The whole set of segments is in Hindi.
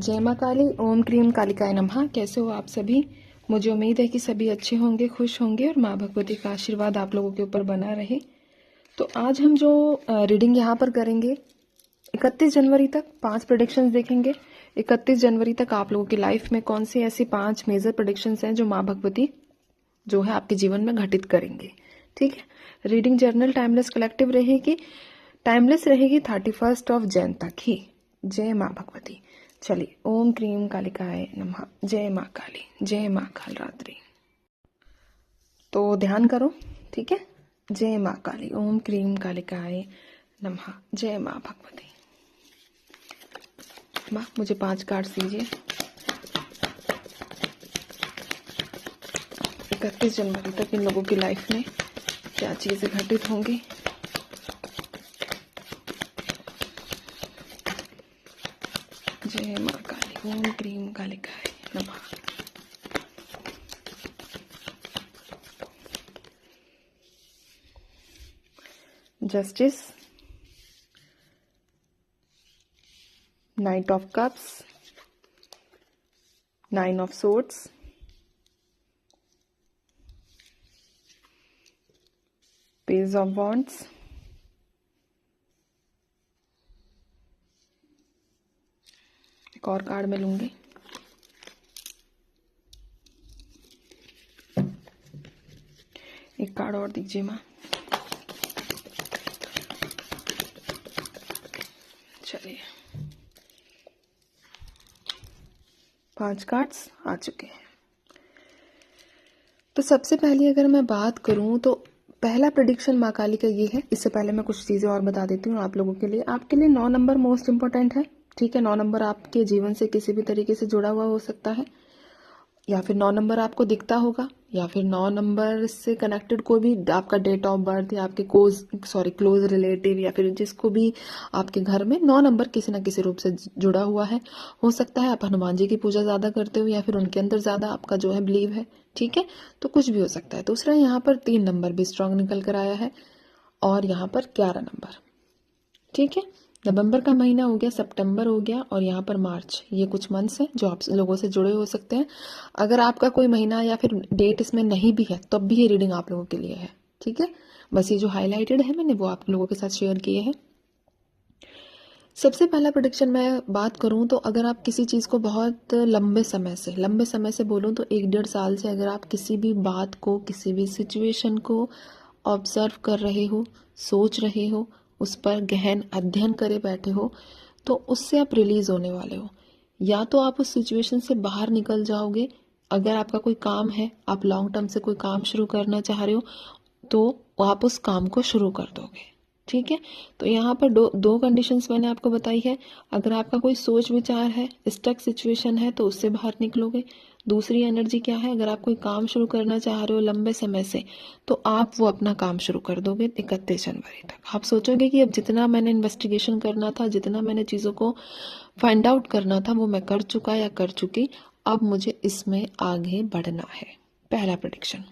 जय माँ काली। ओम क्रीम कालिकाय नमः। कैसे हो आप सभी? मुझे उम्मीद है कि सभी अच्छे होंगे, खुश होंगे और माँ भगवती का आशीर्वाद आप लोगों के ऊपर बना रहे। तो आज हम जो रीडिंग यहाँ पर करेंगे 31 जनवरी तक 5 प्रेडिक्शंस देखेंगे। 31 जनवरी तक आप लोगों की लाइफ में कौन सी ऐसी 5 मेजर प्रेडिक्शंस हैं जो माँ भगवती जो है आपके जीवन में घटित करेंगे। ठीक है, रीडिंग जर्नल टाइमलेस कलेक्टिव रहेगी, टाइमलेस रहेगी 31 जैन तक ही। जय माँ भगवती। चलिए, ओम क्रीम कालिकाय नमः। जय माँ काली, जय माँ कालरात्रि। तो ध्यान करो, ठीक है। जय माँ काली, ओम क्रीम कालिकाय नमः। जय माँ भगवती। माँ मुझे 5 कार्ड्स दीजिए। 31 जनवरी तक इन लोगों की लाइफ में क्या चीजें घटित होंगी। जय माँ काली, ओम क्रीम कालिकाय नमः। Justice, night of cups, 9 of swords, page of wands, एक और कार्ड में लूंगी। एक कार्ड और दीजिए माँ। चलिए, 5 कार्ड्स आ चुके हैं। तो सबसे पहले अगर मैं बात करूं तो पहला प्रेडिक्शन माँ काली का ये है। इससे पहले मैं कुछ चीज़ें और बता देती हूँ आप लोगों के लिए। आपके लिए 9 नंबर मोस्ट इंपॉर्टेंट है। ठीक है, 9 नंबर आपके जीवन से किसी भी तरीके से जुड़ा हुआ हो सकता है, या फिर 9 नंबर आपको दिखता होगा, या फिर 9 नंबर से कनेक्टेड कोई भी आपका डेट ऑफ बर्थ या आपके क्लोज रिलेटिव या फिर जिसको भी आपके घर में 9 नंबर किसी ना किसी रूप से जुड़ा हुआ है। हो सकता है आप हनुमान जी की पूजा ज़्यादा करते हो या फिर उनके अंदर ज़्यादा आपका जो है बिलीव है। ठीक है, तो कुछ भी हो सकता है। दूसरा, यहाँ पर 3 नंबर भी स्ट्रांग निकल कर आया है और यहाँ पर 11 नंबर। ठीक है, नवंबर का महीना हो गया, सितंबर हो गया और यहाँ पर मार्च, ये कुछ मंथ्स हैं जो आप लोगों से जुड़े हो सकते हैं। अगर आपका कोई महीना या फिर डेट इसमें नहीं भी है तब भी ये रीडिंग आप लोगों के लिए है। ठीक है, बस ये जो हाईलाइटेड है मैंने वो आप लोगों के साथ शेयर किए हैं। सबसे पहला प्रेडिक्शन मैं बात करूं तो अगर आप किसी चीज़ को बहुत लंबे समय से बोलूं तो 1-1.5 साल से अगर आप किसी भी बात को, किसी भी सिचुएशन को ऑब्जर्व कर रहे हो, सोच रहे हो, उस पर गहन अध्ययन करे बैठे हो, तो उससे आप रिलीज होने वाले हो। या तो आप उस सिचुएशन से बाहर निकल जाओगे। अगर आपका कोई काम है, आप लॉन्ग टर्म से कोई काम शुरू करना चाह रहे हो तो आप उस काम को शुरू कर दोगे। ठीक है, तो यहाँ पर दो कंडीशंस मैंने आपको बताई है। अगर आपका कोई सोच विचार है, स्टक सिचुएशन है तो उससे बाहर निकलोगे। दूसरी एनर्जी क्या है, अगर आप कोई काम शुरू करना चाह रहे हो लंबे समय से तो आप वो अपना काम शुरू कर दोगे 31 जनवरी तक। आप सोचोगे कि अब जितना मैंने इन्वेस्टिगेशन करना था, जितना मैंने चीज़ों को फाइंड आउट करना था वो मैं कर चुका या कर चुकी, अब मुझे इसमें आगे बढ़ना है। पहला प्रेडिक्शन।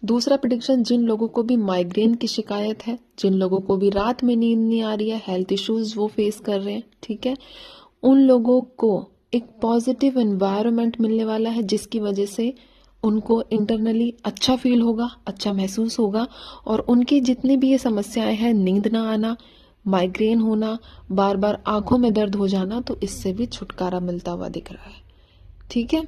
दूसरा प्रेडिक्शन, जिन लोगों को भी माइग्रेन की शिकायत है, जिन लोगों को भी रात में नींद नहीं आ रही है, हेल्थ इश्यूज वो फेस कर रहे हैं, ठीक है, उन लोगों को एक पॉजिटिव एनवायरनमेंट मिलने वाला है जिसकी वजह से उनको इंटरनली अच्छा फील होगा, अच्छा महसूस होगा और उनकी जितनी भी ये समस्याएं हैं, नींद ना आना, माइग्रेन होना, बार बार आंखों में दर्द हो जाना, तो इससे भी छुटकारा मिलता हुआ दिख रहा है। ठीक है,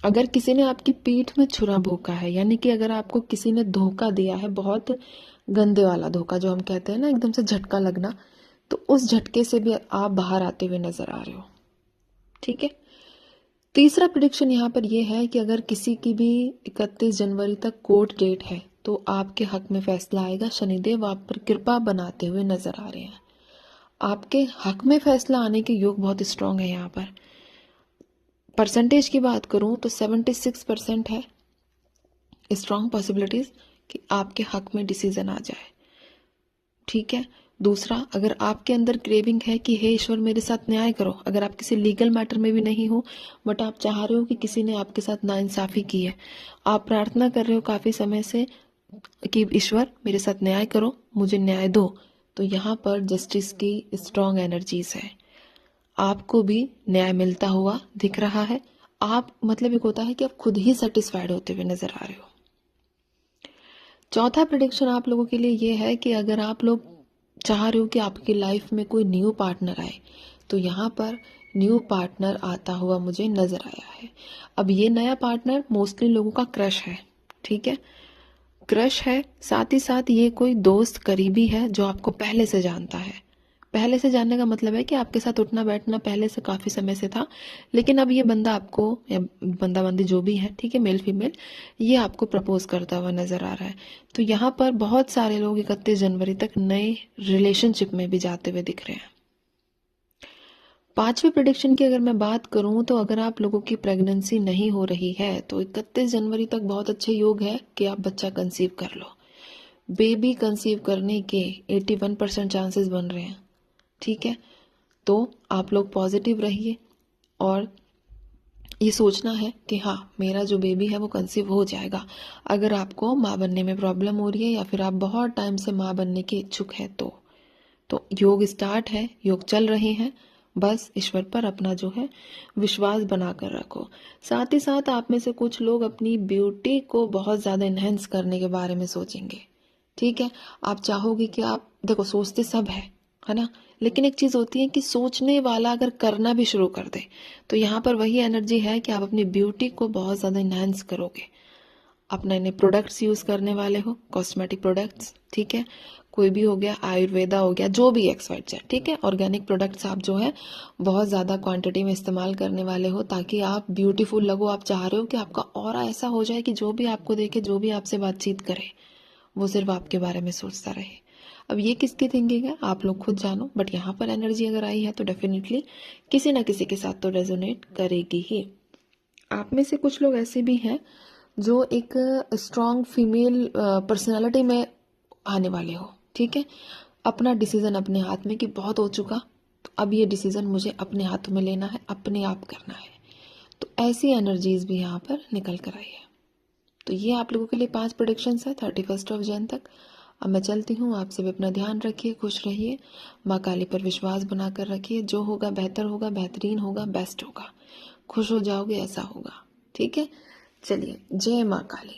अगर किसी ने आपकी पीठ में छुरा भोंका है, यानी कि अगर आपको किसी ने धोखा दिया है, बहुत गंदे वाला धोखा जो हम कहते हैं ना, एकदम से झटका लगना, तो उस झटके से भी आप बाहर आते हुए नजर आ रहे हो। ठीक है, तीसरा प्रेडिक्शन यहाँ पर यह है कि अगर किसी की भी 31 जनवरी तक कोर्ट डेट है तो आपके हक में फैसला आएगा। शनिदेव आप पर कृपा बनाते हुए नजर आ रहे हैं। आपके हक में फैसला आने के योग बहुत स्ट्रांग है। यहाँ पर परसेंटेज की बात करूं तो 76% है स्ट्रांग पॉसिबिलिटीज कि आपके हक में डिसीजन आ जाए। ठीक है, दूसरा, अगर आपके अंदर क्रेविंग है कि हे ईश्वर मेरे साथ न्याय करो, अगर आप किसी लीगल मैटर में भी नहीं हो बट आप चाह रहे हो कि किसी ने आपके साथ नाइंसाफी की है, आप प्रार्थना कर रहे हो काफी समय से कि ईश्वर मेरे साथ न्याय करो, मुझे न्याय दो, तो यहाँ पर जस्टिस की स्ट्रांग एनर्जीज है। आपको भी न्याय मिलता हुआ दिख रहा है। आप मतलब एक होता है कि आप खुद ही सेटिस्फाइड होते हुए नजर आ रहे हो। चौथा प्रिडिक्शन आप लोगों के लिए ये है कि अगर आप लोग चाह रहे हो कि आपकी लाइफ में कोई न्यू पार्टनर आए, तो यहाँ पर न्यू पार्टनर आता हुआ मुझे नजर आया है। अब ये नया पार्टनर मोस्टली लोगों का क्रश है, ठीक है, क्रश है। साथ ही साथ ये कोई दोस्त करीबी है जो आपको पहले से जानता है। पहले से जानने का मतलब है कि आपके साथ उठना बैठना पहले से काफी समय से था, लेकिन अब ये बंदा आपको, या बंदा बंदी जो भी है, ठीक है, मेल फीमेल, ये आपको प्रपोज करता हुआ नजर आ रहा है। तो यहाँ पर बहुत सारे लोग 31 जनवरी तक नए रिलेशनशिप में भी जाते हुए दिख रहे हैं। पांचवी प्रिडिक्शन की अगर मैं बात करूं तो अगर आप लोगों की प्रेगनेंसी नहीं हो रही है तो 31 जनवरी तक बहुत अच्छे योग है कि आप बच्चा कंसीव कर लो। बेबी कंसीव करने के 81% चांसेस बन रहे हैं, ठीक है। तो आप लोग पॉजिटिव रहिए और ये सोचना है कि हाँ, मेरा जो बेबी है वो कंसीव हो जाएगा। अगर आपको माँ बनने में प्रॉब्लम हो रही है या फिर आप बहुत टाइम से माँ बनने के इच्छुक है तो योग स्टार्ट है, योग चल रहे हैं। बस ईश्वर पर अपना जो है विश्वास बनाकर रखो। साथ ही साथ आप में से कुछ लोग अपनी ब्यूटी को बहुत ज़्यादा इन्हेंस करने के बारे में सोचेंगे, ठीक है। आप चाहोगे कि आप देखो, सोचते सब है ना, लेकिन एक चीज होती है कि सोचने वाला अगर करना भी शुरू कर दे, तो यहाँ पर वही एनर्जी है कि आप अपनी ब्यूटी को बहुत ज्यादा इन्हेंस करोगे। आप नए नए प्रोडक्ट्स यूज करने वाले हो, कॉस्मेटिक प्रोडक्ट्स, ठीक है, कोई भी हो गया, आयुर्वेदा हो गया, जो भी XYZ, ठीक है, ऑर्गेनिक प्रोडक्ट्स आप जो है बहुत ज्यादा क्वांटिटी में इस्तेमाल करने वाले हो, ताकि आप ब्यूटीफुल लगो। आप चाह रहे हो कि आपका ऑरा ऐसा हो जाए कि जो भी आपको देखे, जो भी आपसे बातचीत करे, वो सिर्फ आपके बारे में सोचता रहे। अब ये किसकी थिंकिंग है आप लोग खुद जानो, बट यहाँ पर एनर्जी अगर आई है तो डेफिनेटली किसी ना किसी के साथ तो रेजोनेट करेगी ही। आप में से कुछ लोग ऐसे भी हैं जो एक स्ट्रॉन्ग फीमेल पर्सनालिटी में आने वाले हो, ठीक है। अपना डिसीजन अपने हाथ में कि बहुत हो चुका, तो अब ये डिसीजन मुझे अपने हाथों में लेना है, अपने आप करना है। तो ऐसी एनर्जीज भी यहाँ पर निकल कर आई है। तो ये आप लोगों के लिए 5 प्रोडिक्शंस है 31 जन तक। अब मैं चलती हूँ, आप सब अपना ध्यान रखिए, खुश रहिए, माँ काली पर विश्वास बनाकर रखिए। जो होगा बेहतर होगा, बेहतरीन होगा, बेस्ट होगा, खुश हो जाओगे, ऐसा होगा, ठीक है। चलिए, जय माँ काली।